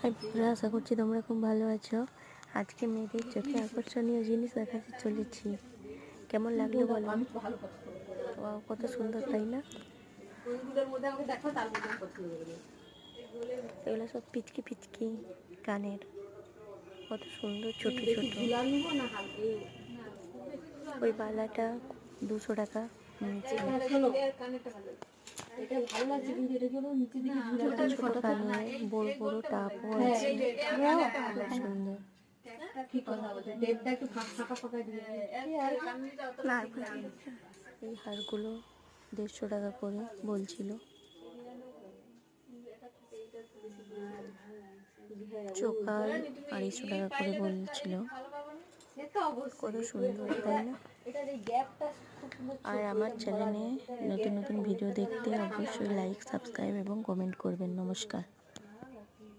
High বন্ধুরা, আশা করছি তোমরা খুব ভালো আছো। আজকে মেয়েদের চোখে আকর্ষণীয় জিনিস দেখাতে চলেছি। কেমন লাগলো বলো? ওয়াও, কত সুন্দর তাই না? এগুলো সব পিচকি পিচকি কানের, কত সুন্দর ছোট ছোট। ওই বালাটা 200 টাকা নিয়েছে। ছোট ছোট কানে বড় বড় টাপও আছে, খুব সুন্দর। এই হারগুলো 150 টাকা করে বলছিল। চোকার 250 টাকা করে বলছিল। কত সুন্দর তাই না? আর আমার চ্যানেলে নতুন নতুন ভিডিও দেখতে অবশ্যই লাইক, সাবস্ক্রাইব এবং কমেন্ট করবেন। নমস্কার।